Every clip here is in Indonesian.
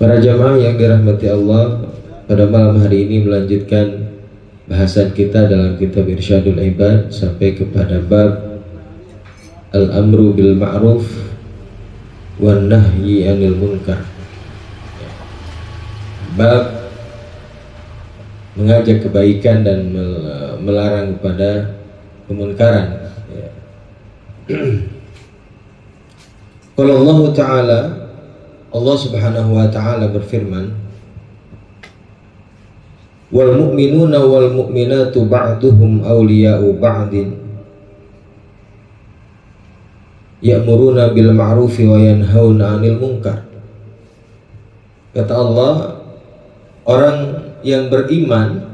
Para jamaah yang dirahmati Allah, pada malam hari ini melanjutkan bahasan kita dalam kitab Irsyadul Ibad sampai kepada bab Al-Amru bil Ma'ruf wan Nahyi 'anil Munkar. Bab mengajak kebaikan dan melarang kepada kemunkaran. Kalau Allah Ta'ala, Allah Subhanahu wa Ta'ala berfirman, wal mu'minuna wal mu'minatu ba'duhum awliya'u ba'din ya'muruna bil ma'rufi wa yanhauna 'anil munkar. Kata Allah, orang yang beriman,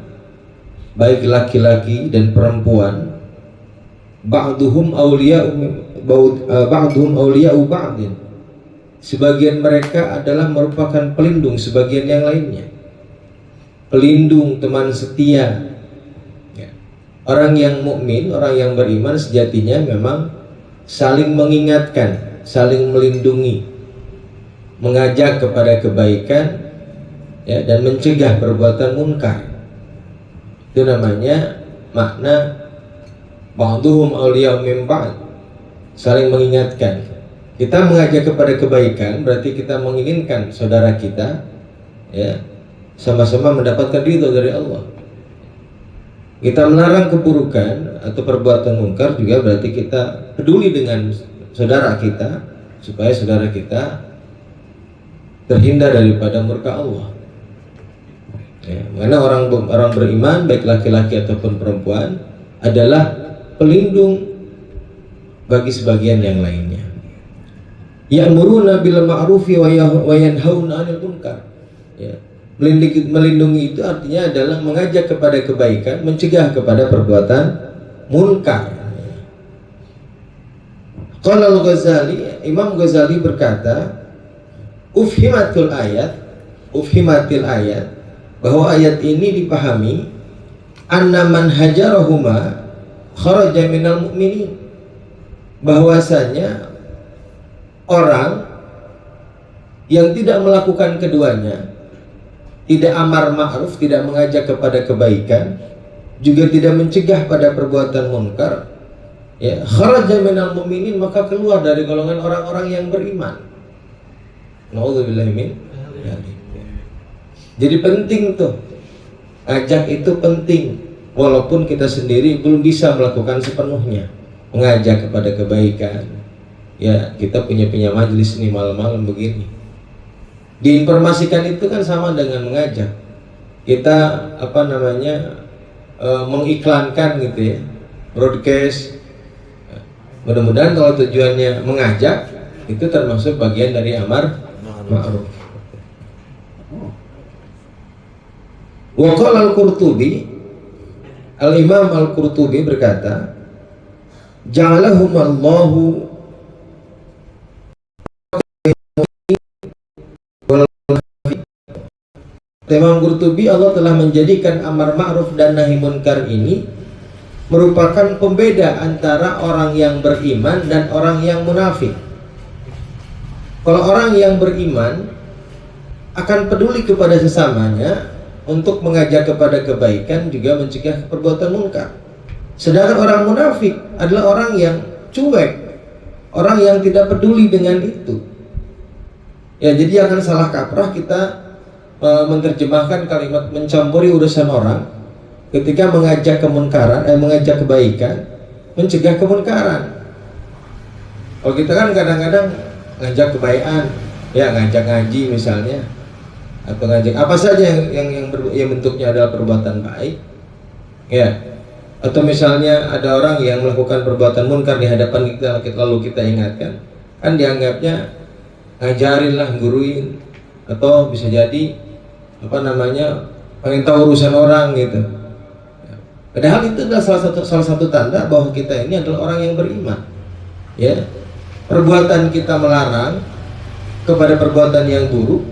baik laki-laki dan perempuan, ba'duhum awliya'u ba'din, sebagian mereka adalah merupakan pelindung sebagian yang lainnya. Pelindung, teman setia. Orang yang mukmin, orang yang beriman sejatinya memang saling mengingatkan, saling melindungi, mengajak kepada kebaikan, dan mencegah perbuatan munkar. Itu namanya makna ba'duhum awliya'u min ba'd, saling mengingatkan. Kita mengajak kepada kebaikan berarti kita menginginkan saudara kita sama-sama mendapatkan ridho dari Allah. Kita melarang keburukan atau perbuatan munkar juga berarti kita peduli dengan saudara kita supaya saudara kita terhindar daripada murka Allah. Karena orang beriman baik laki-laki ataupun perempuan adalah pelindung bagi sebagian yang lainnya. Ya'muruna bil ma'rufi wa yanhauna 'anil munkar. Melindungi itu artinya adalah mengajak kepada kebaikan, mencegah kepada perbuatan munkar. Qala al-Ghazali, Imam Ghazali berkata, ufhimatil ayat, bahwa ayat ini dipahami anna man hajarahuma kharaja minal mu'minin, bahwasanya orang yang tidak melakukan keduanya, tidak amar ma'ruf, tidak mengajak kepada kebaikan, juga tidak mencegah pada perbuatan munkar, kharaja minal mu'minin, maka keluar dari golongan orang-orang yang beriman. Na'udzubillahi min dzalik. Jadi penting tuh, ajak itu penting, walaupun kita sendiri belum bisa melakukan sepenuhnya, mengajak kepada kebaikan. Kita punya majelis nih malam-malam begini, diinformasikan itu kan sama dengan mengajak. Kita mengiklankan gitu ya, broadcast. Mudah-mudahan kalau tujuannya mengajak, itu termasuk bagian dari amar ma'ruf. Wa qala al-Qurtubi, Al-Imam Al-Qurtubi berkata, ja'alahumallahu Imam Qurtubi, Allah telah menjadikan amar ma'ruf dan nahi munkar ini merupakan pembeda antara orang yang beriman dan orang yang munafik. Kalau orang yang beriman akan peduli kepada sesamanya untuk mengajak kepada kebaikan, juga mencegah perbuatan munkar. Sedangkan orang munafik adalah orang yang cuek, orang yang tidak peduli dengan itu. Jadi jangan salah kaprah kita menerjemahkan kalimat mencampuri urusan orang ketika mengajak kemunkaran, mengajak kebaikan, mencegah kemunkaran. Kalau kita kan kadang-kadang ngajak kebaikan, ngajak ngaji misalnya, atau ngajak apa saja yang bentuknya adalah perbuatan baik, atau misalnya ada orang yang melakukan perbuatan munkar di hadapan kita, lalu kita ingatkan, kan dianggapnya ngajarin lah, guruin, atau bisa jadi pengen tahu urusan orang gitu. Padahal itu adalah salah satu tanda bahwa kita ini adalah orang yang beriman. Perbuatan kita melarang kepada perbuatan yang buruk,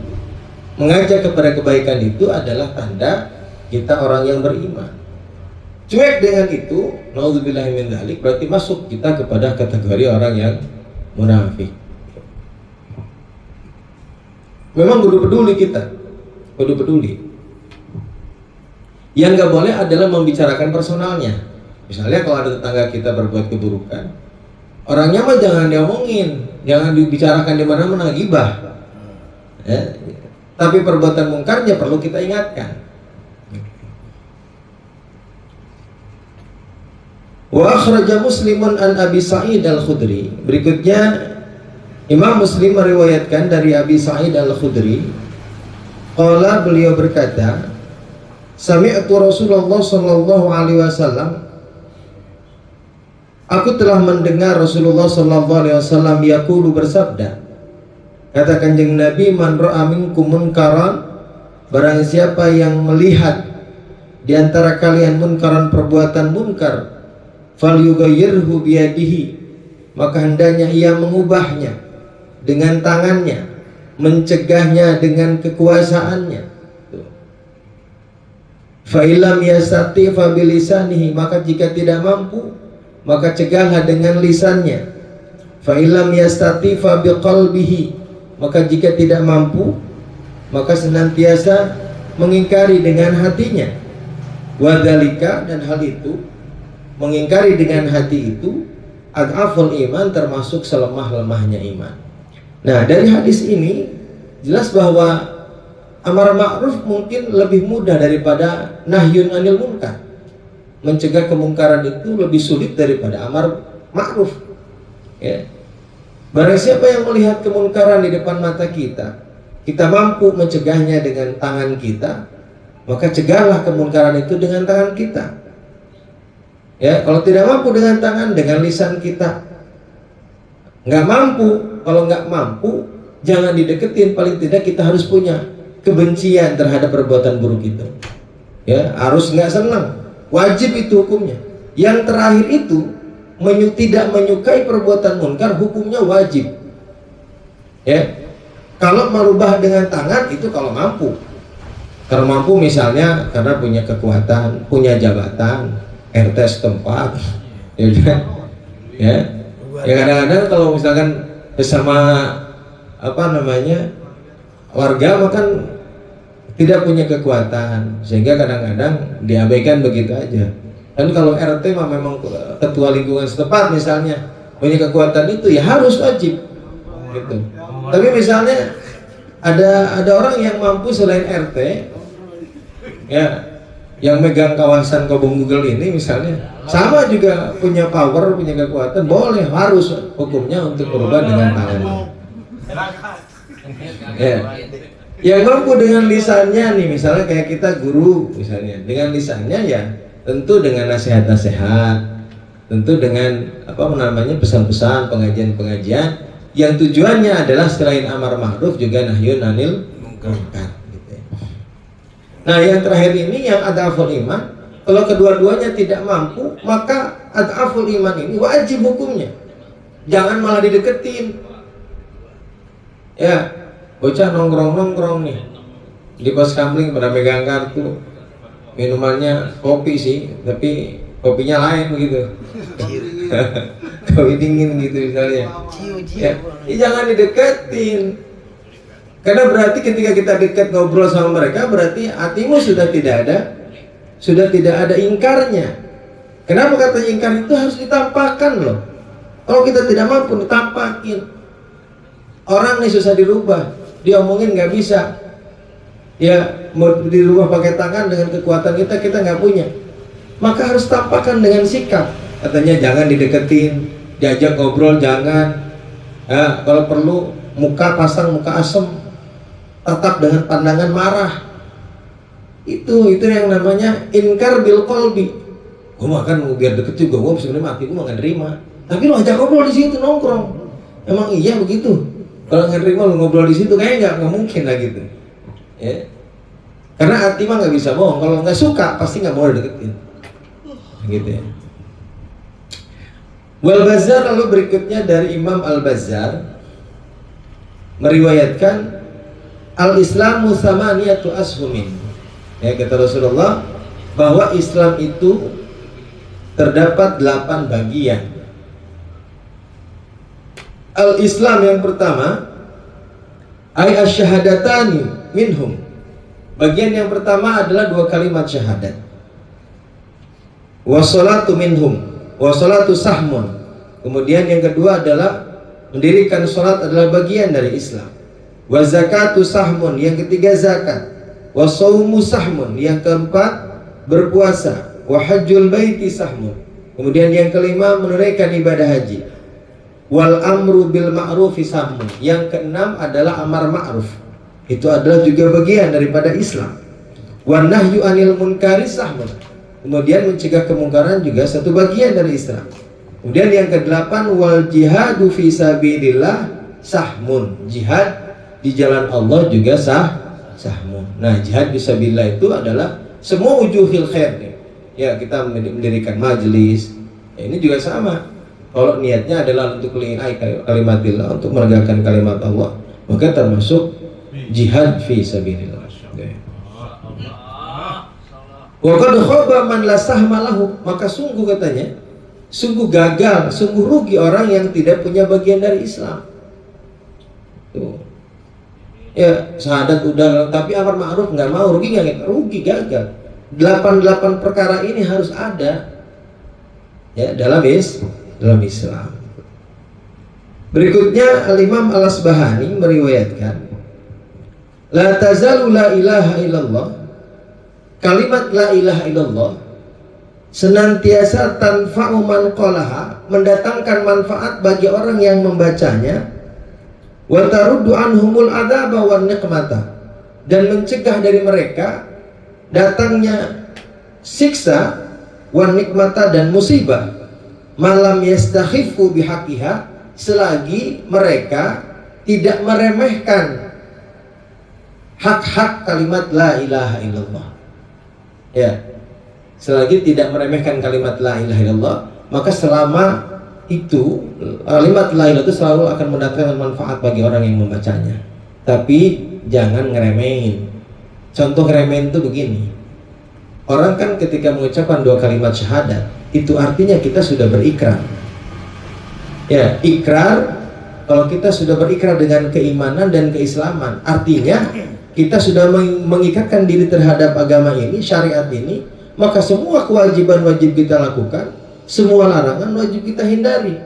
mengajak kepada kebaikan, itu adalah tanda kita orang yang beriman. Cuek dengan itu, naudzubillahi min dzalik, berarti masuk kita kepada kategori orang yang munafik. Memang kudu peduli kita, kudu peduli. Yang nggak boleh adalah membicarakan personalnya. Misalnya kalau ada tetangga kita berbuat keburukan, orangnya mah jangan diomongin, jangan dibicarakan di mana-mana, gibah. Ya. Tapi perbuatan mungkarnya perlu kita ingatkan. Wa akhraja Muslimun an Abi Sa'id Al-Khudri. Berikutnya Imam Muslim meriwayatkan dari Abi Sa'id Al-Khudri, qala, beliau berkata, sami'tu Rasulullah sallallahu alaihi wasallam, aku telah mendengar Rasulullah sallallahu alaihi wasallam yaqulu, bersabda, kata Kanjeng Nabi, man ra'a minkum munkaran, barang siapa yang melihat di antara kalian munkaran, perbuatan munkar, falyughayyirhu biyadihi, maka hendaknya ia mengubahnya dengan tangannya, mencegahnya dengan kekuasaannya. Fa illam yastati fa bilisanihi, maka jika tidak mampu maka cegahlah dengan lisannya. Fa illam yastati fa biqalbihi, maka jika tidak mampu maka senantiasa mengingkari dengan hatinya. Wa dzalika, dan hal itu, mengingkari dengan hati itu, ad'aful iman, termasuk selemah-lemahnya iman. Nah, dari hadis ini jelas bahwa amar ma'ruf mungkin lebih mudah daripada nahyun anil munkar. Mencegah kemungkaran itu lebih sulit daripada amar ma'ruf. Ya. Barang siapa yang melihat kemungkaran di depan mata kita, kita mampu mencegahnya dengan tangan kita, maka cegahlah kemungkaran itu dengan tangan kita. Ya, kalau tidak mampu dengan tangan, dengan lisan kita. Nggak mampu, kalau nggak mampu, jangan dideketin. Paling tidak kita harus punya kebencian terhadap perbuatan buruk itu. Ya, harus nggak senang. Wajib itu hukumnya. Yang terakhir itu, tidak menyukai perbuatan munkar, hukumnya wajib. Ya, kalau merubah dengan tangan itu kalau mampu. Kalau mampu misalnya karena punya kekuatan, punya jabatan, RT setempat, ya. Ya kadang-kadang kalau misalkan bersama warga makan tidak punya kekuatan, sehingga kadang-kadang diabaikan begitu aja. Dan kalau RT memang ketua lingkungan setempat misalnya punya kekuatan itu, ya harus wajib gitu. Tapi misalnya ada orang yang mampu selain RT, ya, yang megang kawasan Kobong Google ini misalnya, sama juga punya power, punya kekuatan, boleh, harus hukumnya untuk berubah dengan tangannya. Ya. Yang mampu dengan lisannya nih, misalnya kayak kita guru misalnya, dengan lisannya ya tentu dengan nasihat-nasihat, tentu dengan pesan-pesan, pengajian-pengajian yang tujuannya adalah selain amar ma'ruf juga nahyun anil munkar. Nah, yang terakhir ini yang ad'aful iman, kalau kedua-duanya tidak mampu, maka ad'aful iman ini wajib hukumnya. Jangan malah dideketin. Ya, bocah nongkrong-nongkrong nih di pos kamling pada megang kartu, minumannya kopi sih, tapi kopinya lain begitu. Kopi dingin gitu misalnya. Ya, jangan dideketin. Karena berarti ketika kita dekat ngobrol sama mereka, berarti hatimu sudah tidak ada ingkarnya. Kenapa kata ingkar itu harus ditampakkan loh? Kalau kita tidak mampu ditampakin, orang nih susah dirubah, diomongin nggak bisa. Ya mau dirubah pakai tangan dengan kekuatan kita nggak punya. Maka harus tampakkan dengan sikap. Katanya jangan dideketin, diajak ngobrol jangan. Ya, kalau perlu pasang muka asem. Tetap dengan pandangan marah. Itu yang namanya inkar bil qalbi. Gue makan biar deket juga, gue sebenarnya mati, gue makan terima. Tapi lu ajak ngobrol di situ nongkrong. Emang iya begitu. Kalau nggak terima lu ngobrol di situ, kayaknya nggak mungkin lah gitu. Ya. Karena hati mah nggak bisa bohong. Kalau nggak suka pasti nggak mau deketin. Gitu ya. Wal Bazzar, lalu berikutnya dari Imam Al-Bazzar meriwayatkan al-Islamu thamaniyatu ashumin. Ya, kata Rasulullah bahwa Islam itu terdapat 8 bagian. Al-Islam yang pertama Ay asyahadatani minhum. Bagian yang pertama adalah 2 kalimat syahadat. Wassalatu minhum, wassalatu sahmun. Kemudian yang kedua adalah mendirikan salat adalah bagian dari Islam. Wa zakatu sahmun, yang ketiga zakat. Wa shaumu sahmun, yang keempat berpuasa. Wa hajjul baiti sahmun. Kemudian yang kelima menunaikan ibadah haji. Wal amru bil ma'rufi sahmun. Yang keenam adalah amar ma'ruf. Itu adalah juga bagian daripada Islam. Wa nahyu anil munkari sahmun. Kemudian mencegah kemungkaran juga satu bagian dari Islam. Kemudian yang kedelapan wal jihadu fi sabilillah sahmun. Jihad di jalan Allah juga sahmun. Nah, jihad fi sabilillah itu adalah semua wujuhil khair. Ya, kita mendirikan majelis. Ya, ini juga sama. Kalau niatnya adalah untuk li'ilai kalimatillah, untuk menegakkan kalimat Allah, maka termasuk jihad fi sabilillah. Wa qad khaba man la sahma lahu. Maka sungguh katanya, sungguh gagal, sungguh rugi orang yang tidak punya bagian dari Islam. Tuh. Ya, syahadat udah, tapi amar ma'ruf nggak mau, rugi nggak? Rugi, gagal. 8 perkara ini harus ada ya dalam Islam. Berikutnya Al-Imam Al-Asbahani meriwayatkan, la tazalu la ilaha illallah. Kalimat la ilaha illallah senantiasa tanfa'u man qalaha, mendatangkan manfaat bagi orang yang membacanya, wa taruddu anhumul adzaba wan niqmata, dan mencegah dari mereka datangnya siksa, wan nikmata, dan musibah, malam yastakhifu bihaqiha, selagi mereka tidak meremehkan hak-hak kalimat la ilaha illallah. Ya, selagi tidak meremehkan kalimat la ilaha illallah, maka selama itu kalimat la ilaha itu selalu akan mendatangkan manfaat bagi orang yang membacanya. Tapi jangan ngeremehin. Contoh ngeremehin itu begini. Orang kan ketika mengucapkan 2 kalimat syahadat, itu artinya kita sudah berikrar. Ya, ikrar, kalau kita sudah berikrar dengan keimanan dan keislaman, artinya kita sudah mengikatkan diri terhadap agama ini, syariat ini, maka semua kewajiban wajib kita lakukan, semua larangan wajib kita hindari.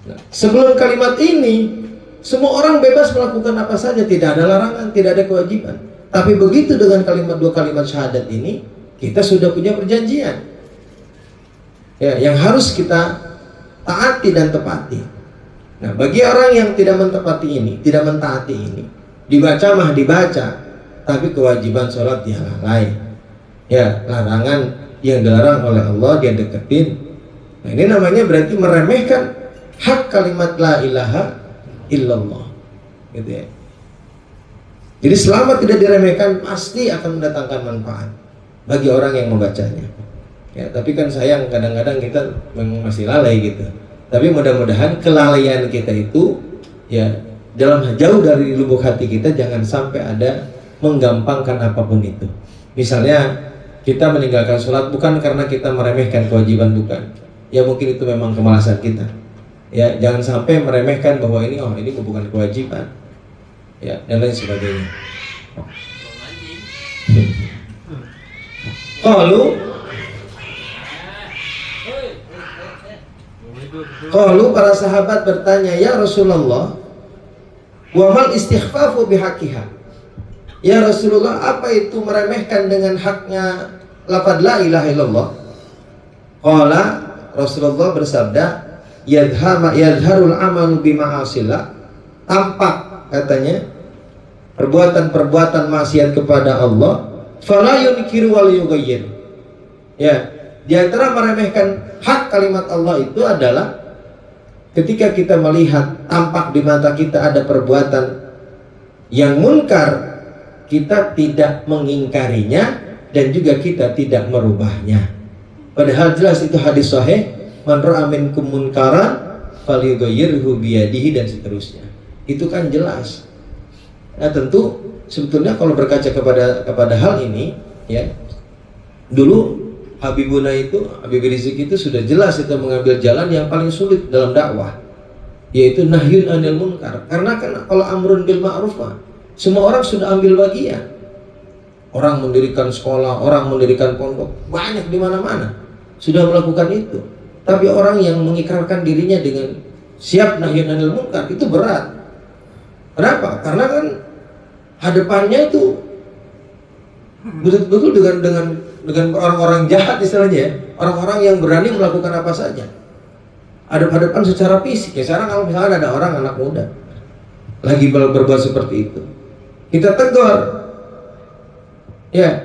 Nah, sebelum kalimat ini, semua orang bebas melakukan apa saja, tidak ada larangan, tidak ada kewajiban. Tapi begitu dengan 2 kalimat syahadat ini, kita sudah punya perjanjian ya, yang harus kita taati dan tepati. Nah, bagi orang yang tidak mentepati ini, tidak mentaati ini, dibaca mah dibaca, tapi kewajiban sholat dia lalai. Ya, larangan yang dilarang oleh Allah dia deketin. Nah, ini namanya berarti meremehkan hak kalimat la ilaha illallah, gitu ya. Jadi selama tidak diremehkan, pasti akan mendatangkan manfaat bagi orang yang membacanya. Ya, tapi kan sayang kadang-kadang kita memang masih lalai gitu. Tapi mudah-mudahan kelalaian kita itu ya dalam jauh dari lubuk hati kita, jangan sampai ada menggampangkan apapun itu. Misalnya kita meninggalkan sholat bukan karena kita meremehkan kewajiban, bukan. Ya mungkin itu memang kemalasan kita. Ya, jangan sampai meremehkan bahwa ini bukan kewajiban. Ya, dan lain sebagainya. Qalu para sahabat bertanya, ya Rasulullah, wa mal istighfafu bihaqqiha. Ya Rasulullah, apa itu meremehkan dengan haknya lafaz la ilaha illallah? Qala, Rasulullah bersabda, yadharul amalu bima'asillah. Tampak katanya perbuatan-perbuatan maksiat kepada Allah, fala yunkiru wal yughayyir. Ya, di antara meremehkan hak kalimat Allah itu adalah ketika kita melihat tampak di mata kita ada perbuatan yang munkar, kita tidak mengingkarinya dan juga kita tidak merubahnya. Padahal jelas itu hadis sahih, man ra'a minkum munkaran falyughayyirhu biyadihi, dan seterusnya. Itu kan jelas. Nah, tentu sebetulnya kalau berkaca kepada hal ini, ya, dulu Habib Rizik itu sudah jelas itu mengambil jalan yang paling sulit dalam dakwah. yaitu nahyun anil munkar. Karena kan kalau amrun bil ma'ruf semua orang sudah ambil bagian. Orang mendirikan sekolah, orang mendirikan pondok, banyak di mana-mana sudah melakukan itu. Tapi orang yang mengikrarkan dirinya dengan siap nahyun anil munkar itu berat. Kenapa? Karena kan hadapannya itu betul-betul dengan orang-orang jahat istilahnya, orang-orang yang berani melakukan apa saja. Hadap-hadapan secara fisik. Ya sekarang kalau misalnya ada orang anak muda lagi berbuat seperti itu, kita tegur. Ya,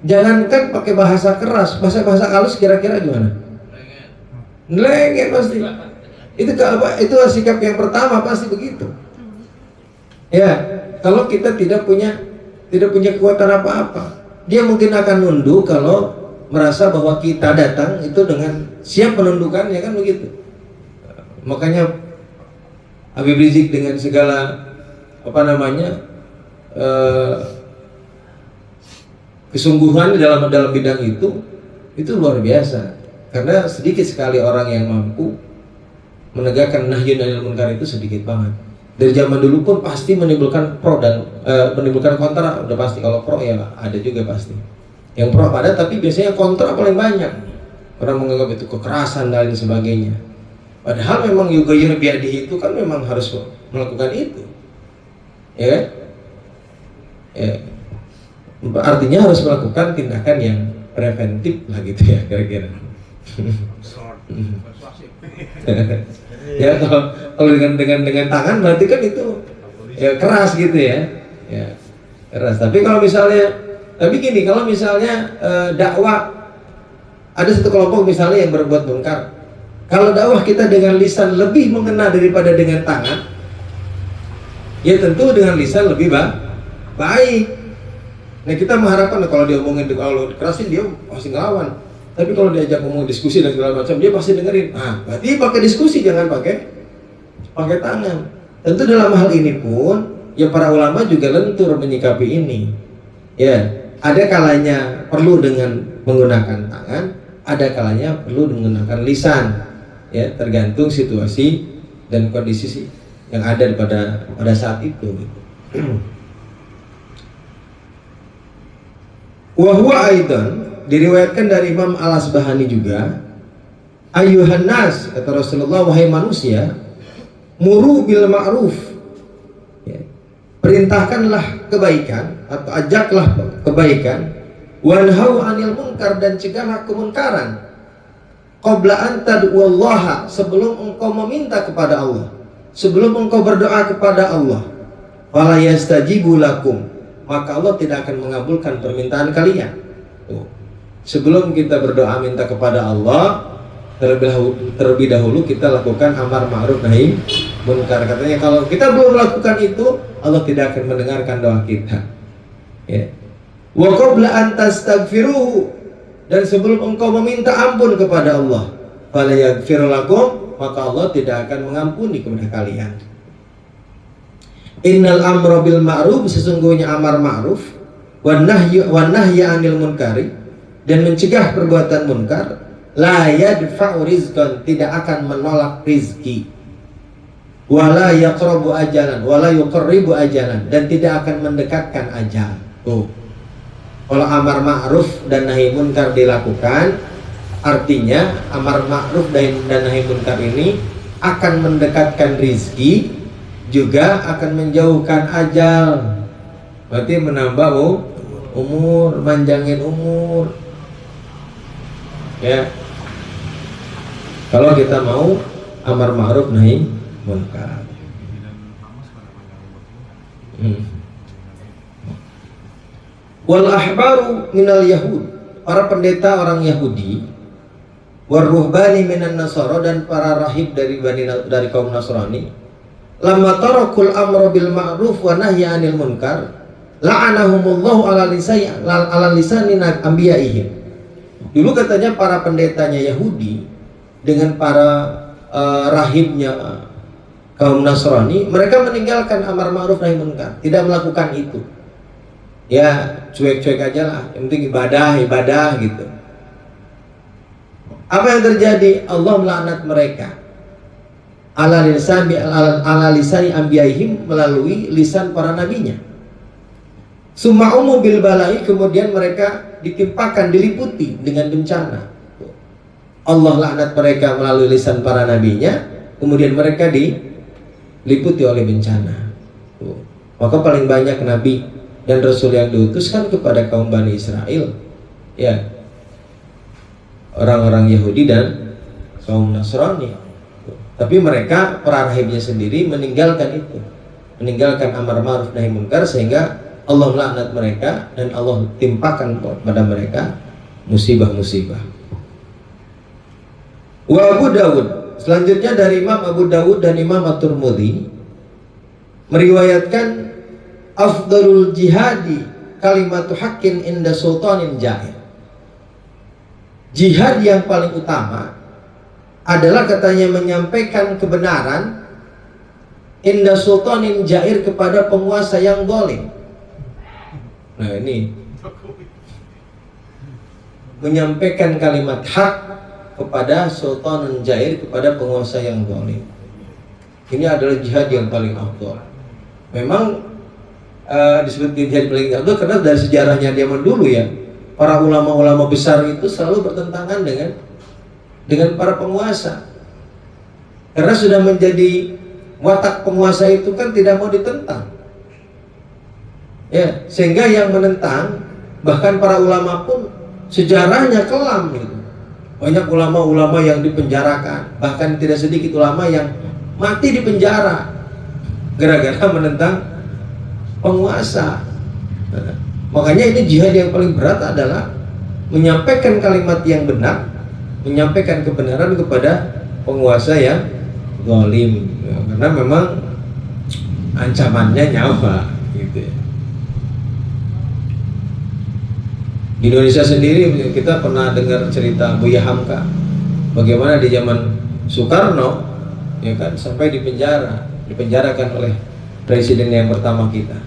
jangankan pakai bahasa keras, bahasa halus kira-kira gimana? Ngelengit pasti. Itu sikap yang pertama pasti begitu. Ya, kalau kita tidak punya kekuatan apa-apa, dia mungkin akan nunduk kalau merasa bahwa kita datang itu dengan siap menundukkannya, kan begitu. Makanya Habib Rizik dengan segala kesungguhan dalam bidang itu luar biasa. Karena sedikit sekali orang yang mampu menegakkan nahyun anil munkar, itu sedikit banget. Dari zaman dulu pun pasti menimbulkan pro dan menimbulkan kontra, udah pasti. Kalau pro ya ada juga pasti. Yang pro ada, tapi biasanya kontra paling banyak. Orang menganggap itu kekerasan dan lain sebagainya. Padahal memang yughayyiru biyadihi itu kan memang harus melakukan itu. Ya kan? Ya. Artinya harus melakukan tindakan yang preventif lah gitu ya kira-kira. Ya kalau dengan tangan berarti kan itu ya keras gitu ya. Ya keras. Tapi gini, kalau misalnya dakwah, ada satu kelompok misalnya yang berbuat munkar, kalau dakwah kita dengan lisan lebih mengena daripada dengan tangan, ya tentu dengan lisan lebih baik. Nah kita mengharapkan kalau dia omongin, kalau dikerasin dia pasti ngelawan. Tapi kalau diajak ngomong diskusi dan segala macam, dia pasti dengerin. Nah, berarti pakai diskusi, jangan pakai tangan. Tentu dalam hal ini pun, ya para ulama juga lentur menyikapi ini. Ya, ada kalanya perlu dengan menggunakan tangan, ada kalanya perlu menggunakan lisan. Ya, tergantung situasi dan kondisi yang ada pada saat itu. Gitu. Wahwa aidan, diriwayatkan dari Imam Al-Asbahani juga, ayuhan nas, kata Rasulullah, wahai manusia, muru bil ma'ruf, ya, perintahkanlah kebaikan atau ajaklah kebaikan, wanhau anil munkar, dan cegahlah kemunkaran, qabla an tad'ullaha, sebelum engkau meminta kepada Allah, sebelum engkau berdoa kepada Allah, fala yastajibu lakum, maka Allah tidak akan mengabulkan permintaan kalian. Sebelum kita berdoa minta kepada Allah, terlebih dahulu kita lakukan amar ma'ruf nahi munkar. Katanya kalau kita belum melakukan itu, Allah tidak akan mendengarkan doa kita. Ya. Wa qabla an tastaghfiruhu, dan sebelum engkau meminta ampun kepada Allah, fala yaghfir lakum, maka Allah tidak akan mengampuni kepada kalian. Innal amra bil ma'ruf, sesungguhnya amar ma'ruf, wan nahya anil munkari, dan mencegah perbuatan munkar, la yadfa'u rizqan, tidak akan menolak rizki, wala yaqrabu ajalan, wala yuqarribu ajalan, dan tidak akan mendekatkan ajal. Tuh. Kalau amar ma'ruf dan nahi munkar dilakukan, artinya amar ma'ruf dan nahi munkar ini akan mendekatkan rizki, juga akan menjauhkan ajal. Berarti menambah umur, manjangin umur. Ya. Kalau kita mau amar ma'ruf nahi munkar. Wal ahbaru minal yahud, para pendeta orang Yahudi, war ruhbani minan nasara, dan para rahib dari kaum Nasrani, lamma tarakul amra bil ma'ruf wa nahya 'anil munkar, la'anahumullahu ala lisani anbiya'ihim. Dulu katanya para pendetanya Yahudi dengan para rahibnya kaum Nasrani, mereka meninggalkan amar ma'ruf nahi munkar, tidak melakukan itu. Ya, cuek-cuek aja lah, yang penting ibadah gitu. Apa yang terjadi? Allah melaknat mereka. ala lisani anbiyaihim, melalui lisan para nabinya. Summa bil balai, kemudian mereka ditimpakan, diliputi dengan bencana. Allah laknat mereka melalui lisan para nabinya, kemudian mereka diliputi oleh bencana. Maka paling banyak nabi dan rasul yang diutuskan kepada kaum Bani Israel, ya, orang-orang Yahudi dan kaum Nasrani. Tapi mereka, para rahibnya sendiri, meninggalkan itu, meninggalkan amar ma'ruf nahi munkar, sehingga Allah melaknat mereka dan Allah timpakan pada mereka musibah-musibah. Wa Abu Dawud, selanjutnya dari Imam Abu Dawud dan Imam At-Tirmidzi meriwayatkan, afdalul jihadi kalimatu haqqin inda sultanin jahil. Jihad yang paling utama adalah, katanya, menyampaikan kebenaran inda sultanin jair, kepada penguasa yang zalim. Nah, ini menyampaikan kalimat hak kepada sultanun jair, kepada penguasa yang zalim. Ini adalah jihad yang paling afdal. Memang disebut jihad paling afdal karena dari sejarahnya zaman dulu, ya, para ulama-ulama besar itu selalu bertentangan dengan para penguasa, karena sudah menjadi watak penguasa itu kan tidak mau ditentang, ya, sehingga yang menentang, bahkan para ulama pun sejarahnya kelam gitu. Banyak ulama-ulama yang dipenjarakan, bahkan tidak sedikit ulama yang mati di penjara gara-gara menentang penguasa. Nah, makanya ini jihad yang paling berat adalah menyampaikan kalimat yang benar, menyampaikan kebenaran kepada penguasa yang zalim, ya, karena memang ancamannya nyawa gitu, ya. Di Indonesia sendiri kita pernah dengar cerita Buya Hamka, bagaimana di zaman Soekarno, ya kan, sampai dipenjarakan oleh presiden yang pertama kita.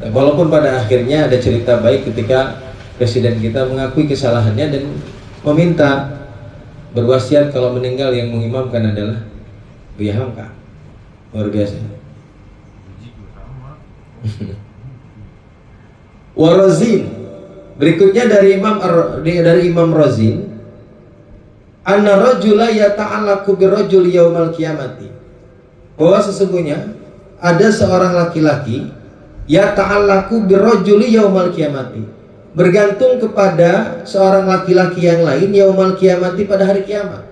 Walaupun pada akhirnya ada cerita baik ketika presiden kita mengakui kesalahannya dan meminta, berwasiat kalau meninggal yang mengimamkan adalah Buya Hamka. Luar biasa. Warazin, berikutnya dari Imam Razin, anna rajula yata'allaqu birrajul yaumal qiyamati, bahwa sesungguhnya ada seorang laki-laki yata'allaqu birrajuli yaumal qiyamati, bergantung kepada seorang laki-laki yang lain yaumal qiyamati, pada hari kiamat.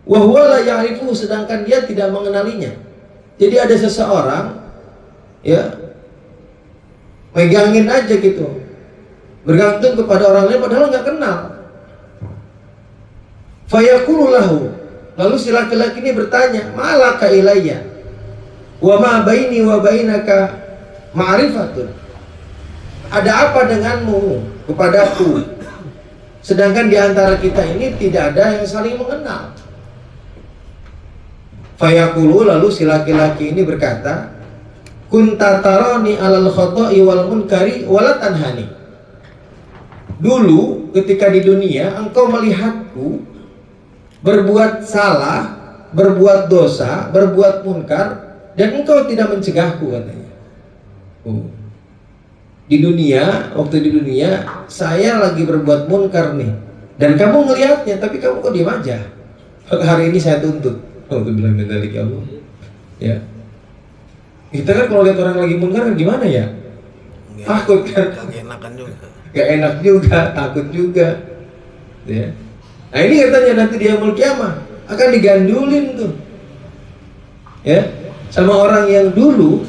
Wa huwa la ya'rifu, sedangkan dia tidak mengenalinya. Jadi ada seseorang, ya, megangin aja gitu, bergantung kepada orang lain padahal nggak kenal. Fayaqulu lahu, lalu si laki-laki ini bertanya, malaka ilayya wa ma baini wa bainaka ma'rifatun, ada apa denganmu kepadaku, sedangkan di antara kita ini tidak ada yang saling mengenal. Fayaqulu, lalu si laki-laki ini berkata, kunta tarani alal khoto'i wal munkari wala tanhani, dulu ketika di dunia engkau melihatku berbuat salah, berbuat dosa, berbuat munkar, dan engkau tidak mencegahku, katanya. Di dunia, waktu di dunia saya lagi berbuat munkar nih, dan kamu ngelihatnya, tapi kamu kok diam aja. Hari ini saya tuntut. Untuk bilang dari kamu, ya. Kita kan kalau lihat orang lagi munkar kan gimana ya? Takut kan? Gak enakan juga. Gak enak juga, takut juga, ya. Nah ini katanya nanti di yaumul qiyamah akan digandulin tuh, ya, sama orang yang dulu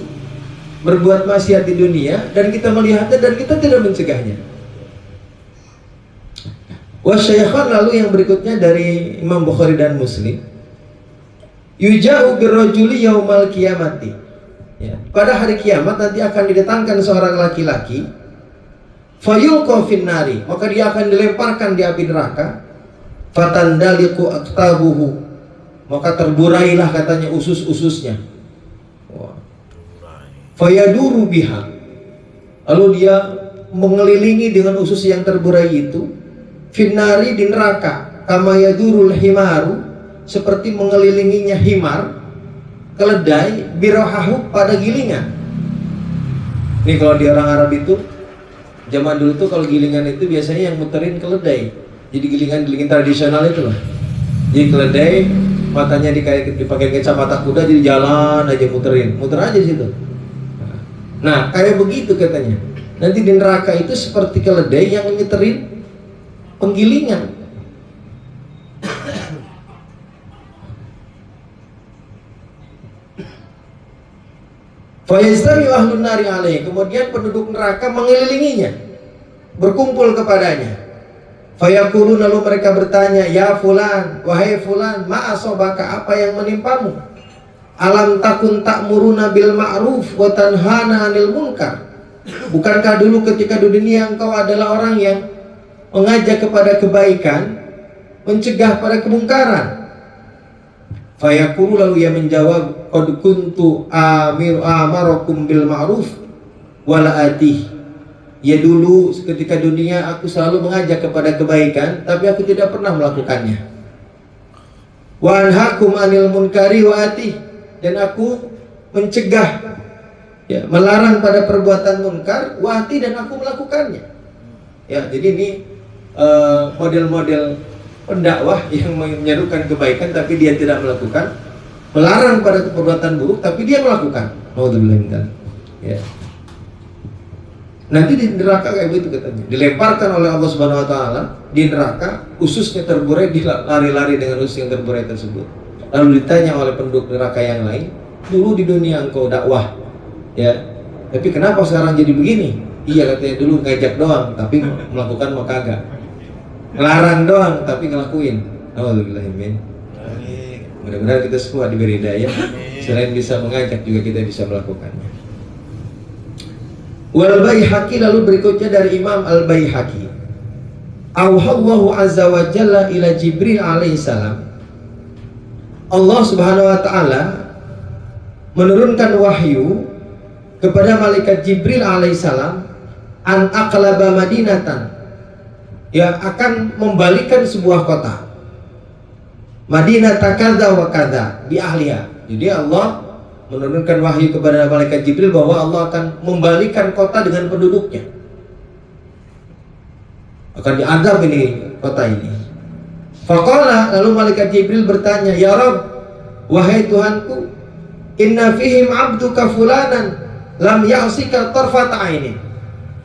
berbuat maksiat di dunia dan kita melihatnya dan kita tidak mencegahnya. Wasyaikhan, lalu yang berikutnya dari Imam Bukhari dan Muslim, yuja'u birrajuli yaumal qiyamati, ya, pada hari kiamat nanti akan didatangkan seorang laki-laki, fayulqa finnari, maka dia akan dilemparkan di api neraka, fatandaliqu aktabuhu, maka terburailah, katanya, usus-ususnya. Fayaduru biha, lalu dia mengelilingi dengan usus yang terburai itu, finnari, di neraka, kama yadurul himaru, seperti mengelilinginya himar, keledai, birohahu pada gilingan. Nih kalau di orang Arab itu zaman dulu tuh kalau gilingan itu biasanya yang muterin keledai. Jadi gilingan tradisional itu loh. Jadi keledai matanya dipakai kacamata kuda, jadi jalan aja muter aja di situ. Nah kayak begitu katanya. Nanti di neraka itu seperti keledai yang muterin penggilingan. Fayastami ahlun nari alaih, kemudian penduduk neraka mengelilinginya, berkumpul kepadanya. Fayaqulun, lalu mereka bertanya, ya fulan, wahai fulan, ma asobaka, apa yang menimpamu? Alam takun ta'muruna bil ma'ruf wa tanhana 'anil munkar. Bukankah dulu ketika di dunia engkau adalah orang yang mengajak kepada kebaikan, mencegah pada kemungkaran? Fayaqulu, lalu ia menjawab, qad kuntu amarakum bil ma'ruf wala atih. Ya dulu ketika dunia aku selalu mengajak kepada kebaikan, tapi aku tidak pernah melakukannya. Wa anhakum anil munkari wa atih, dan aku mencegah, ya, melarang pada perbuatan munkar, wa atih, dan aku melakukannya. Ya, jadi ini model-model pendakwah yang menyerukan kebaikan tapi dia tidak melakukan, melarang pada perbuatan buruk tapi dia melakukan. Alhamdulillah. Ya. Nanti di neraka kayak begitu katanya, dilemparkan oleh Allah Subhanahu Wa Taala di neraka, ususnya terburai, dia lari-lari dengan usus yang terburai tersebut. Lalu ditanya oleh penduduk neraka yang lain, dulu di dunia engkau dakwah, ya, tapi kenapa sekarang jadi begini? Iya katanya, dulu ngajak doang tapi melakukan mah kagak. Ngelarang doang tapi ngelakuin. Alhamdulillah. Mudah-mudahan kita semua diberi hidayah. Selain bisa mengajak juga kita bisa melakukannya. Wal Baihaqi, lalu berikutnya dari Imam Al Baihaqi. Auhallahu azza wa jalla ila Jibril alaihissalam. Allah Subhanahu wa taala menurunkan wahyu kepada malaikat Jibril alaihissalam an aqlaba madinatan, yang akan membalikan sebuah kota. Madinah takadza wa kadza bi ahliha. Jadi Allah menurunkan wahyu kepada malaikat Jibril bahwa Allah akan membalikan kota dengan penduduknya. Akan diadab ini kota ini. Faqala, lalu malaikat Jibril bertanya, ya Rabb, wahai Tuhanku, inna fihim abduka fulanan lam ya'sika tarfata ainin.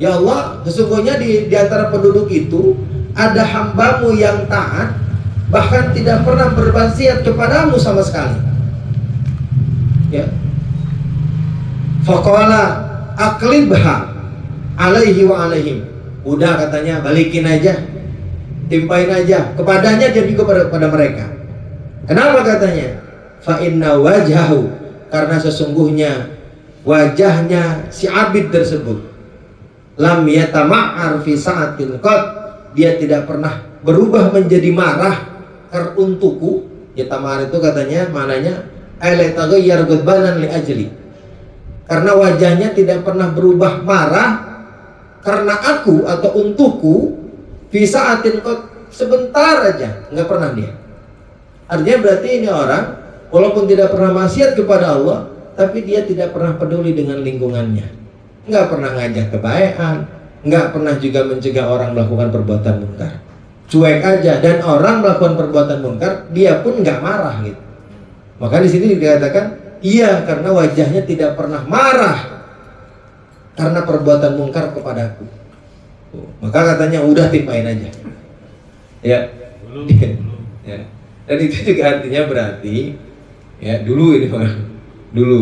Ya Allah, sesungguhnya di antara penduduk itu ada hambamu yang taat, bahkan tidak pernah bermaksiat kepadamu sama sekali. Ya. Faqala aqlibha alaihi wa alaihim. Udah katanya, balikin aja, timpain aja kepadanya dan juga kepada mereka. Kenapa katanya? Fa inna wajhahu, karena sesungguhnya wajahnya si abid tersebut lam yatama'ar fi sa'atin qad, dia tidak pernah berubah menjadi marah untukku. Yatama'ar itu katanya maknanya ay taghayyar ghadbanan li ajli, karena wajahnya tidak pernah berubah marah karena aku atau untukku, fi sa'atin qad, sebentar aja, nggak pernah dia. Artinya berarti ini orang walaupun tidak pernah maksiat kepada Allah, tapi dia tidak pernah peduli dengan lingkungannya, nggak pernah ngajak kebaikan, nggak pernah juga mencegah orang melakukan perbuatan munkar, cuek aja. Dan orang melakukan perbuatan munkar dia pun nggak marah gitu. Maka di sini dikatakan iya, karena wajahnya tidak pernah marah karena perbuatan munkar kepadaku. Maka katanya udah timpain aja. Ya. Ya. Dan itu juga artinya berarti ya dulu ini Pak. Dulu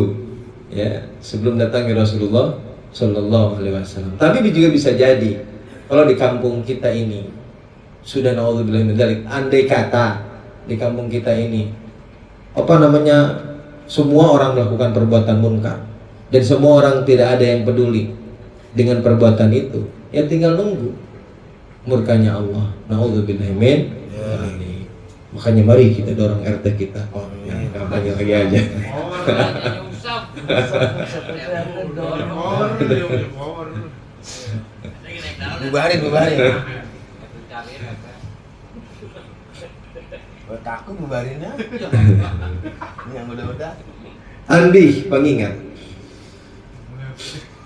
ya, sebelum datangnya Rasulullah Sallallahu Alaihi Wasallam. Tapi juga bisa jadi kalau di kampung kita ini sudah naudzubillah min dzalik, andai kata di kampung kita ini semua orang melakukan perbuatan munkar dan semua orang tidak ada yang peduli dengan perbuatan itu, ya tinggal nunggu murkanya Allah. Naudzubillah min dzalik. Makanya mari kita dorong RT kita kampanye lagi aja. Bubarin. Takut bubarinnya. Yang udah-udah. Andi pengingat.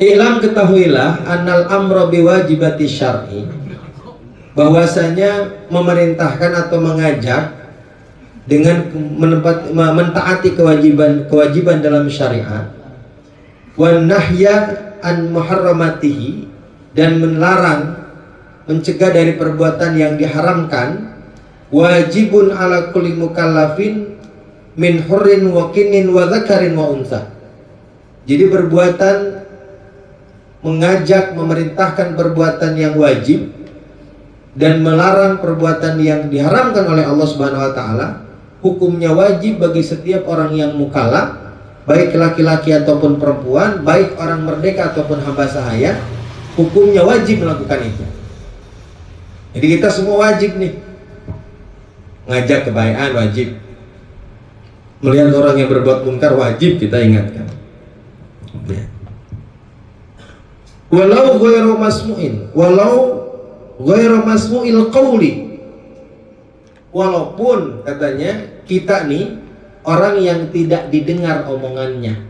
Ilam ketahuilah annal amra biwajibati syar'i, bahwasanya memerintahkan atau mengajak dengan mentaati kewajiban dalam syariat, wan nahya an muharramatihi, dan melarang mencegah dari perbuatan yang diharamkan, wajibun ala kulli mukallafin min hurrin wa kinin wa dzakarin wa unsa. Jadi perbuatan mengajak, memerintahkan perbuatan yang wajib dan melarang perbuatan yang diharamkan oleh Allah Subhanahu wa taala, hukumnya wajib bagi setiap orang yang mukallaf, baik laki-laki ataupun perempuan, baik orang merdeka ataupun hamba sahaya, hukumnya wajib melakukan itu. Jadi kita semua wajib nih. Ngajak kebaikan wajib. Melihat orang yang berbuat munkar wajib kita ingatkan. Walau ghairu masmu'in, walau ghairu masmu'il qawli, walaupun katanya kita nih orang yang tidak didengar omongannya.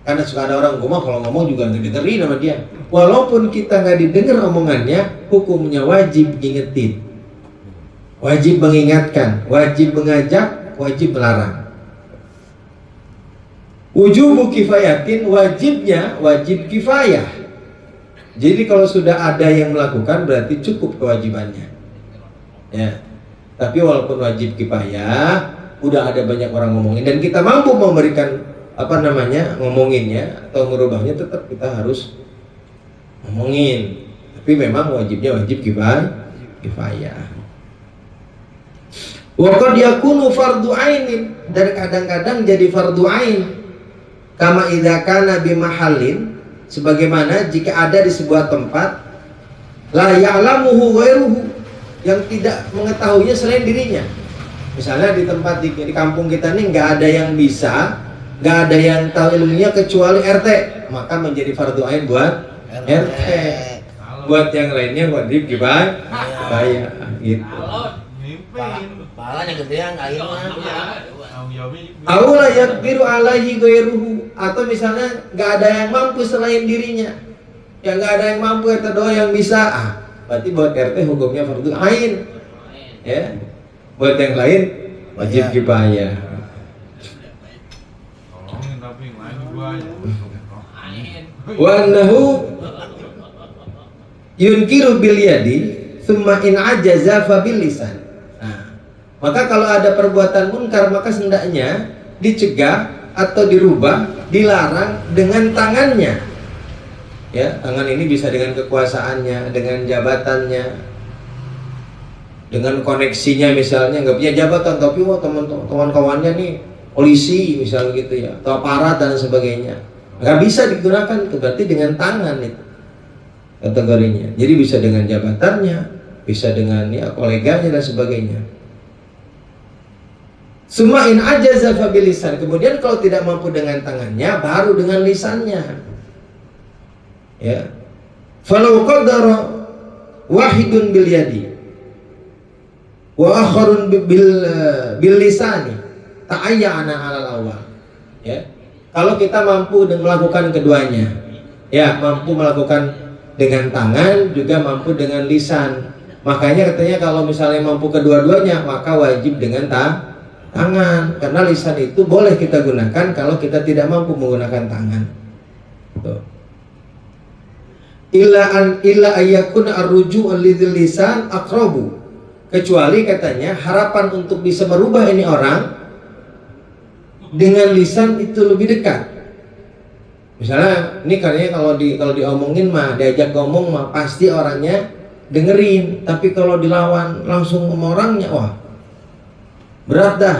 Karena suka ada orang ngomong, kalau ngomong juga nggak dengerin sama dia. Walaupun kita nggak didengar omongannya, hukumnya wajib ngingetin, wajib mengingatkan, wajib mengajak, wajib melarang. Wujubu kifayatin, wajibnya wajib kifayah. Jadi kalau sudah ada yang melakukan berarti cukup kewajibannya. Ya. Tapi walaupun wajib kifayah, udah ada banyak orang ngomongin dan kita mampu memberikan ngomonginnya atau merubahnya, tetap kita harus ngomongin. Tapi memang wajibnya wajib kifayah. Wa qad yakunu fardhu ainin, dan kadang-kadang jadi fardhu ain. Kama idza kana bi mahallin, sebagaimana jika ada di sebuah tempat la ya'lamuhu ghairuhu, yang tidak mengetahuinya selain dirinya. Misalnya di tempat di kampung kita nih nggak ada yang bisa, nggak ada yang tahu ilmunya kecuali RT, maka menjadi fardu ain buat RT. Buat yang lainnya wajib kifayah gitu. Palanya gedean air mah. Aula yakbiru alaihi ghairuhu, atau misalnya nggak ada yang mampu selain dirinya, ya nggak ada yang mampu, RT doang yang bisa, berarti buat RT hukumnya fardu ain, ya. Buat yang lain wajib kifayah. Wa annahu yunkiru bil yadi thumma in ajaza fa bil lisan. Maka kalau ada perbuatan munkar, maka hendaknya dicegah atau dirubah, dilarang dengan tangannya. Ya, tangan ini bisa dengan kekuasaannya, dengan jabatannya, dengan koneksinya. Misalnya nggak punya jabatan tapi teman-teman kawannya nih polisi misalnya gitu ya, atau aparat dan sebagainya, nggak bisa digunakan itu, berarti dengan tangan itu kategorinya. Jadi bisa dengan jabatannya, bisa dengan ya koleganya dan sebagainya. Sumain ajaza fa bil lisan. Kemudian kalau tidak mampu dengan tangannya, baru dengan lisannya. Ya. Falau qadara wahidun bil yadi wa akharun bil lisani ta'ayyana 'alal awal. Ya. Kalau kita mampu melakukan keduanya, ya, mampu melakukan dengan tangan, juga mampu dengan lisan. Makanya katanya kalau misalnya mampu kedua-duanya, maka wajib dengan tangan, karena lisan itu boleh kita gunakan kalau kita tidak mampu menggunakan tangan. Tuh. Illa ayyakun arruju' lidzil lisan aqrabu, kecuali katanya harapan untuk bisa merubah ini orang dengan lisan itu lebih dekat. Misalnya ini katanya kalau diomongin mah, diajak ngomong mah pasti orangnya dengerin, tapi kalau dilawan langsung sama orangnya, wah berat dah.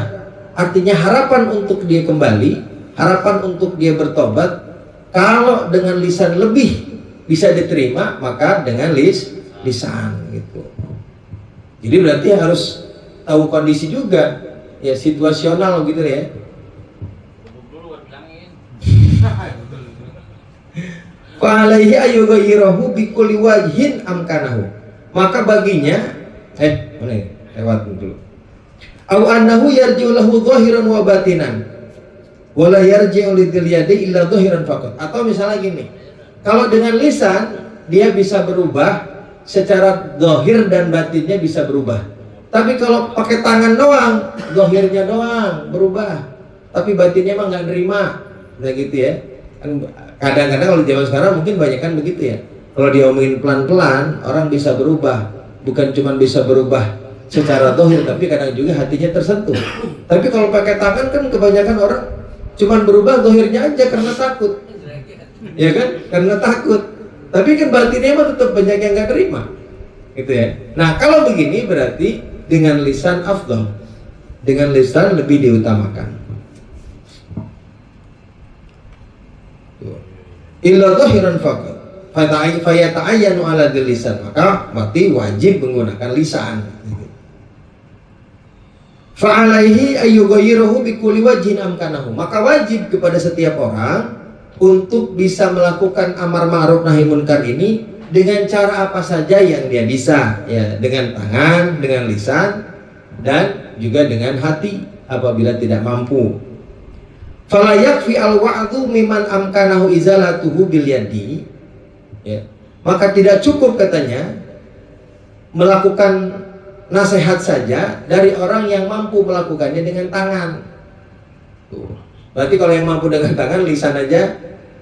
Artinya harapan untuk dia kembali, harapan untuk dia bertobat, kalau dengan lisan lebih bisa diterima, maka dengan lisan gitu. Jadi berarti harus tahu kondisi juga, ya, situasional gitu ya. Fa alaihi ayyughayyirahu bi kulli wajhin amkanahu. Maka baginya mana ya? lewat dulu. Au annahu yarji'u lahu dhahiran wa batinan wala yarji'u lidil yadi illa dhahiran faqat. Atau misalnya gini, kalau dengan lisan dia bisa berubah secara zahir dan batinnya bisa berubah. Tapi kalau pakai tangan doang, zahirnya doang berubah, tapi batinnya emang nggak nerima. Nah gitu ya. Kadang-kadang kalau zaman sekarang mungkin banyak kan begitu ya. Kalau diomongin pelan-pelan, orang bisa berubah. Bukan cuma bisa berubah secara zahir, tapi kadang juga hatinya tersentuh. Tapi kalau pakai tangan kan kebanyakan orang cuma berubah zahirnya aja karena takut. Ya kan? Karena takut. Tapi kan batinnya mah tetap banyak yang nggak terima. Gitu ya. Nah, kalau begini berarti dengan lisan afdal. Dengan lisan lebih diutamakan. Illa dhahiran faqat fayata'ayyanu ala lisan, maka berarti wajib menggunakan lisan. Fa'alaihi ayyughayyirahu bikulli wajhin amkanahu, maka wajib kepada setiap orang untuk bisa melakukan amar ma'ruf nahi munkar ini dengan cara apa saja yang dia bisa, ya, dengan tangan, dengan lisan, dan juga dengan hati apabila tidak mampu. Fala yakfi al-wa'dhu mimman amkanahu izalatuhu bil yadi, ya. Maka tidak cukup katanya melakukan nasihat saja dari orang yang mampu melakukannya dengan tangan. Tuh. Berarti kalau yang mampu dengan tangan, lisan aja,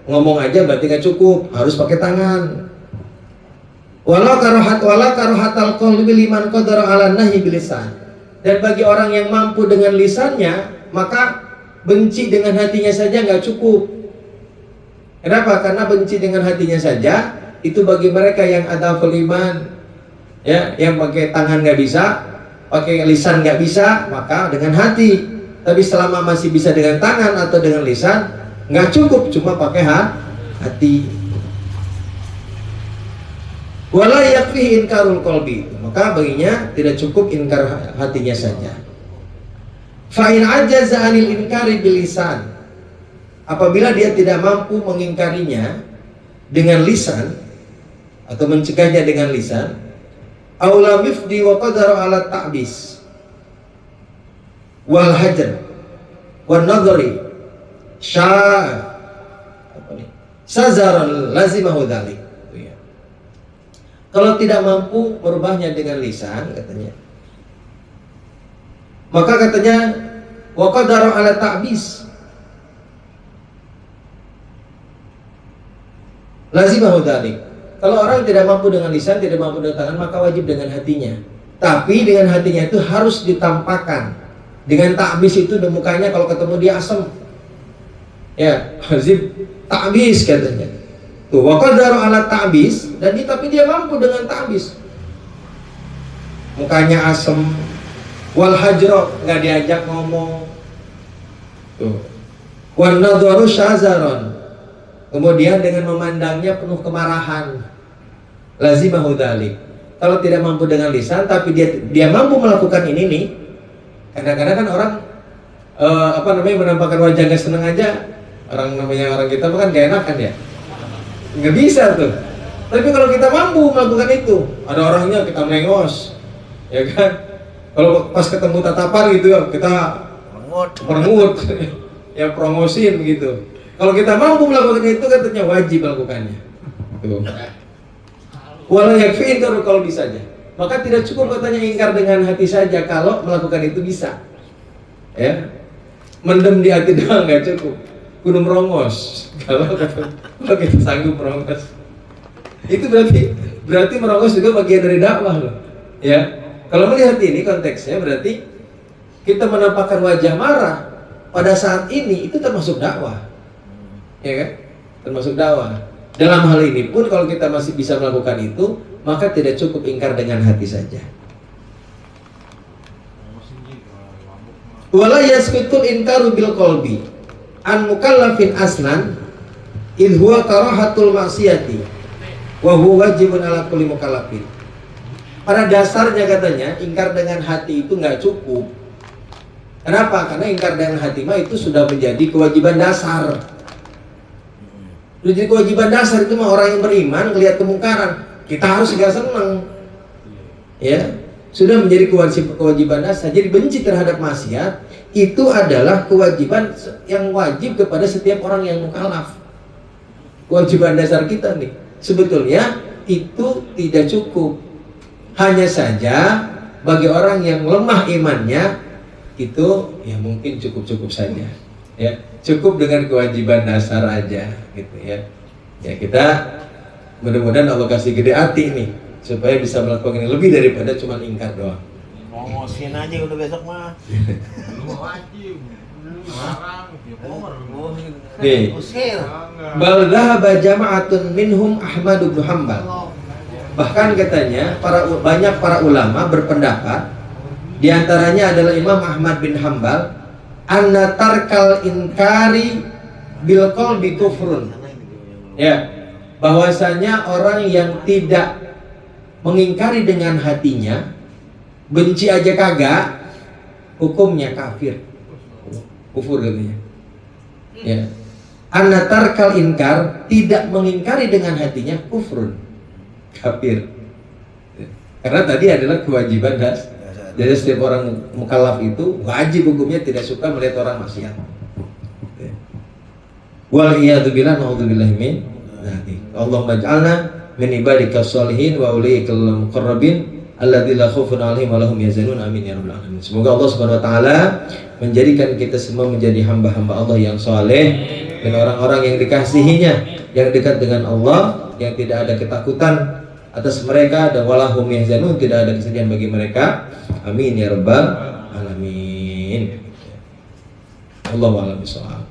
ngomong aja berarti gak cukup, harus pakai tangan. Wala karohatal qalbi liman qadara 'ala nahyi bil lisan. Dan bagi orang yang mampu dengan lisannya, maka benci dengan hatinya saja nggak cukup. Kenapa? Karena benci dengan hatinya saja itu bagi mereka yang ada iman, ya, yang pakai tangan nggak bisa, pakai lisan nggak bisa, maka dengan hati. Tapi selama masih bisa dengan tangan atau dengan lisan, nggak cukup cuma pakai hati. Wala yakfi inkarul qalbi, maka baginya tidak cukup inkar hatinya saja. Fa'in ajaza anil inkari bilisan, apabila dia tidak mampu mengingkarinya dengan lisan atau mencegahnya dengan lisan, aula mifdi wa qadara ala ta'bis wal hajar wan nadhari sazaran lazimahu dzalik. Kalau tidak mampu merubahnya dengan lisan, katanya, maka katanya wa qadara ala ta'bis lazimahu dzalik. Kalau orang tidak mampu dengan lisan, tidak mampu dengan tangan, maka wajib dengan hatinya. Tapi dengan hatinya itu harus ditampakkan. Dengan ta'bis itu di mukanya kalau ketemu dia asem. Ya, wajib ta'bis katanya. Tuh, wa qadara ala ta'bis, dan tapi dia mampu dengan ta'bis. Mukanya asem, wal hajro, nggak diajak ngomong. Tuh. Wan nadharu syazaron, kemudian dengan memandangnya penuh kemarahan. Lazimahu dzalik. Kalau tidak mampu dengan lisan tapi dia mampu melakukan ini nih. Kadang-kadang kan orang menampakkan wajah nggak seneng aja. Orang kita kan gak enak kan ya. Nggak bisa tuh. Tapi kalau kita mampu melakukan itu, ada orangnya kita melengos, ya kan? Kalau pas ketemu tatapar gitu ya kita merengut, ya promosiin gitu. Kalau kita mampu melakukan itu, katanya wajib melakukannya. Tuh. Walau yakfi ingkar kalau bisa saja. Maka tidak cukup katanya ingkar dengan hati saja kalau melakukan itu bisa. Ya, mendem di hati doang nggak cukup. Kudu merongos. Kalau kita sanggup merongos, itu berarti merongos juga bagian dari dakwah loh. Ya, kalau melihat ini konteksnya berarti kita menampakkan wajah marah pada saat ini itu termasuk dakwah. Ya kan? Termasuk dakwah. Dalam hal ini pun kalau kita masih bisa melakukan itu, maka tidak cukup ingkar dengan hati saja. Wala yaskutul inkaru bil qalbi an mukallafin aslan idh huwa karahatul maksiyati wa huwa wajibun ala kulli mukallafin. Pada dasarnya katanya ingkar dengan hati itu nggak cukup. Kenapa? Karena ingkar dengan hati mah itu sudah menjadi kewajiban dasar. Jadi kewajiban dasar itu mah orang yang beriman ngelihat kemungkaran, kita harus gak seneng, ya. sudah menjadi kewajiban dasar. Jadi benci terhadap maksiat itu adalah kewajiban yang wajib kepada setiap orang yang mukallaf. Kewajiban dasar kita nih. Sebetulnya itu tidak cukup. Hanya saja bagi orang yang lemah imannya itu ya mungkin cukup-cukup saja. Ya, cukup dengan kewajiban dasar aja gitu ya. Ya kita mudah-mudahan Allah kasih gede hati nih supaya bisa melakukan ini lebih daripada cuma ingkar doang. Ngomongin aja udah besok mah. Lu mau wajib. Larang, ya pomer. Nih. Usir. Bal dhahaba jama'atun minhum Ahmad bin Hanbal. Bahkan katanya banyak para ulama berpendapat, di antaranya adalah Imam Ahmad bin Hanbal, anna tarkal inkari bil qalbi kufrun. Ya, bahwasanya orang yang tidak mengingkari dengan hatinya, benci aja kagak, hukumnya kafir. Kufur katanya. Ya. Anna tarkal inkar, tidak mengingkari dengan hatinya, kufrun, kafir. Karena tadi adalah kewajiban dasar. Jadi setiap orang mukallaf itu wajib hukumnya tidak suka melihat orang maksiat. Wal iyadu billah, naudzubillahi min dzalik. Allahumma ij'alna min ibadikas sholihin wa ulaikal muqarrabin alladzina la khaufun 'alaihim wa lahum yahzanun. Amin ya rabbal alamin. Semoga Allah Subhanahu wa taala menjadikan kita semua menjadi hamba-hamba Allah yang saleh dan orang-orang yang dikasihinya, yang dekat dengan Allah, yang tidak ada ketakutan atas mereka dan walahum yahzanun, tidak ada kesedihan bagi mereka. Amin ya rabbal alamin. Allahu a'lam bishawab.